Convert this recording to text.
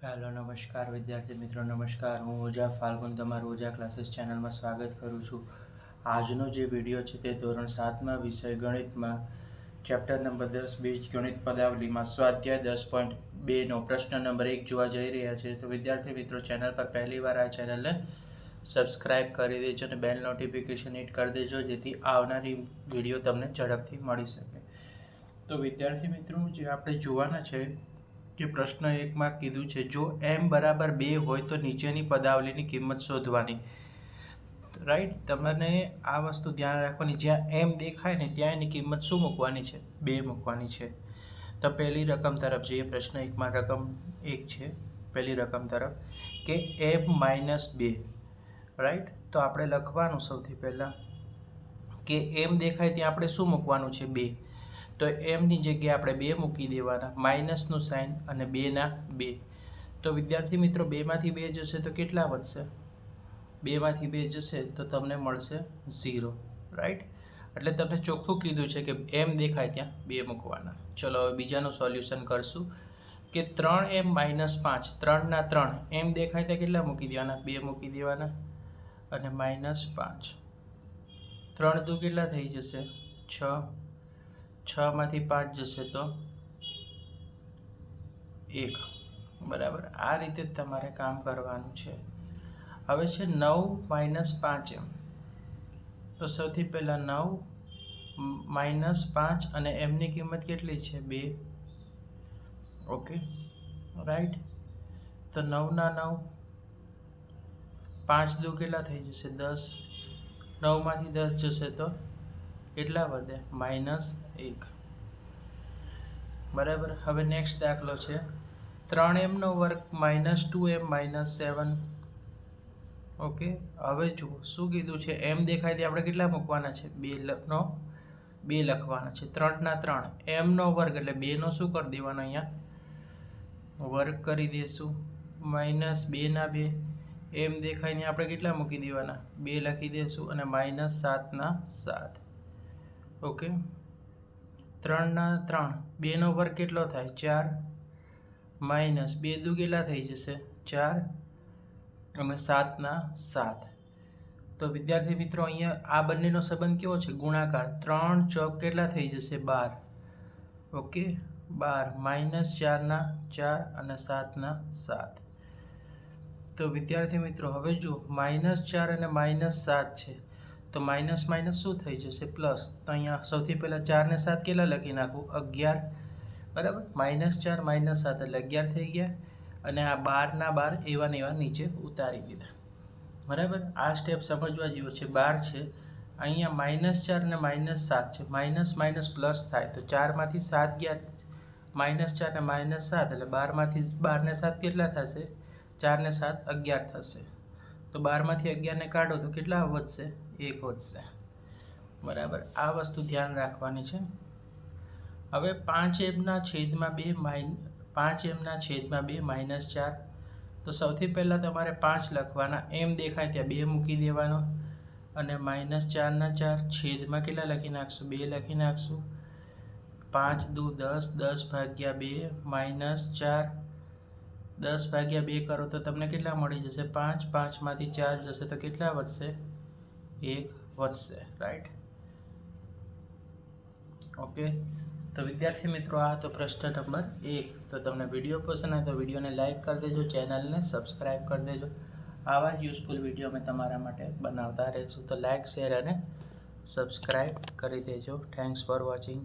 Hello નમસ્કાર વિદ્યાર્થી મિત્રો, નમસ્કાર. હું ઓઝા ફાલ્ગુન તમારું ઓઝા ક્લાસીસ ચેનલમાં સ્વાગત કરું છું. આજનો જે વિડીયો છે તે ધોરણ 7માં વિષય ગણિતમાં ચેપ્ટર નંબર 10 બીજગણિત પદાવલીમાં સ્વાધ્યાય 10.2નો પ્રશ્ન નંબર 1 જોવા જઈ રહ્યા છે. તો વિદ્યાર્થી મિત્રો, ચેનલ પર પહેલીવાર આ ચેનલને સબસ્ક્રાઇબ કરી દેજો અને બેલ નોટિફિકેશન હિટ કરી દેજો, જેથી આવનારી વિડીયો તમને ઝડપથી મળી શકે. તો વિદ્યાર્થી મિત્રો, જે આપણે જોવાના છે કે પ્રશ્ન 1માં કીધું છે, જો m બરાબર 2 હોય તો નીચેની પદાવલીની કિંમત શોધવાની. રાઈટ, તમને આ વસ્તુ ધ્યાન રાખવાની, જ્યાં m દેખાય ને ત્યાં એની કિંમત શું મૂકવાની છે? 2 મૂકવાની છે. તો પહેલી રકમ તરફ જઈએ. પ્રશ્ન 1માં રકમ 1 છે, પહેલી રકમ તરફ કે m - 2. રાઈટ, તો આપણે લખવાનું સૌથી પહેલાં કે m દેખાય ત્યાં આપણે શું મૂકવાનું છે? 2. તો એમની જગ્યાએ આપણે 2 મૂકી દેવાના, માઇનસનું સાઇન અને 2 ના 2. તો વિદ્યાર્થી મિત્રો, 2માંથી 2 જશે તો કેટલા વધશે? 2માંથી 2 જશે તો તમને મળશે 0. રાઈટ, એટલે તમને ચોખ્ખું કીધું છે કે એમ દેખાય ત્યાં 2 મૂકવાના. ચલો હવે બીજાનું સોલ્યુશન કરશું કે 3m - 5, 3 ના 3, એમ દેખાય ત્યાં કેટલા મૂકી દેવાના? 2 મૂકી દેવાના અને -5. 3 દુ કેટલા થઈ જશે? 6. 6માંથી 5 જશે તો 1. બરાબર, આ રીતે તમારે કામ કરવાનું છે. હવે છે 9 - 5m. તો સૌથી પહેલાં 9 - 5 અને એમની કિંમત કેટલી છે? 2. Okay, right. તો 9 ના 9, 5 દુ કેટલા થઈ જશે? 10. 9માંથી 10 જશે તો કેટલા વધે? -1. બરાબર. હવે નેક્સ્ટ દાખલો છે 3m² - 2m - 7. ઓકે, હવે જુઓ શું કીધું છે. એમ દેખાય તે આપણે કેટલા મૂકવાના છે? 2 લખવાના છે. 3 ના 3, m² એટલે 2નો શું કરી દેવાનો? અહીંયા વર્ગ કરી દઈશું. -2 ના 2, એમ દેખાય ને આપણે કેટલા મૂકી દેવાના? 2 લખી દઈશું અને -7 ના 7. ઓકે, 3 ના 3, 2નો વર્ગ કેટલો થાય? 4. -2 દુ કેટલા થઈ જશે? 4 અને 7 ના 7. તો વિદ્યાર્થી મિત્રો, અહીંયા આ બંનેનો સંબંધ કેવો છે? ગુણાકાર. 3 ચોક કેટલા થઈ જશે? 12. ઓકે, 12 -4 ના 4 અને 7 ના 7. તો વિદ્યાર્થી મિત્રો, હવે જુઓ -4 અને -7 છે, તો માઇનસ શું થઈ જશે? પ્લસ. તો અહીંયા સૌથી પહેલાં 4 ને 7 કેટલા લખી નાખું? 11. બરાબર, -4 - 7 એટલે 11 થઈ ગયા. અને આ 12 ના 12 એવા ને એવા નીચે ઉતારી દીધા. બરાબર, આ સ્ટેપ સમજવા જેવો છે. 12 છે, અહીંયા -4 અને -7 છે, માઇનસ પ્લસ થાય તો 4માંથી 7 ગયા, -4 ને -7 એટલે 12માંથી 12 ને 7 કેટલા થશે? 4 ને 7 11 થશે. તો 12માંથી 11 ને કાઢો તો કેટલા વધશે? 1 વધશે. બરાબર, આ વસ્તુ ધ્યાન રાખવાની છે. હવે 5m/2 -4. તો સૌથી પહેલાં તમારે 5 લખવાના. એમ દેખાય ત્યાં 2 મૂકી દેવાનો અને -4 ના 4 છેદમાં કેટલા લખી નાખશું? 2 લખી નાખશું. 5 દુ 10, 10/2 -4, 10/2 કરો તો તમને કેટલા મળી જશે? 5. 5માંથી 4 જશે તો કેટલા વધશે? 1 વધશે. Right, okay. તો વિદ્યાર્થી મિત્રો, આ તો પ્રશ્ન નંબર 1. તો તમને વિડીયો પસંદ આવે તો વિડીયોને લાઇક કરી દેજો, ચેનલને સબસ્ક્રાઈબ કરી દેજો. આવા જ યુઝફુલ વિડીયો અમે તમારા માટે બનાવતા રહીશું. તો લાઇક, શેર અને સબસ્ક્રાઈબ કરી દેજો. Thanks for watching.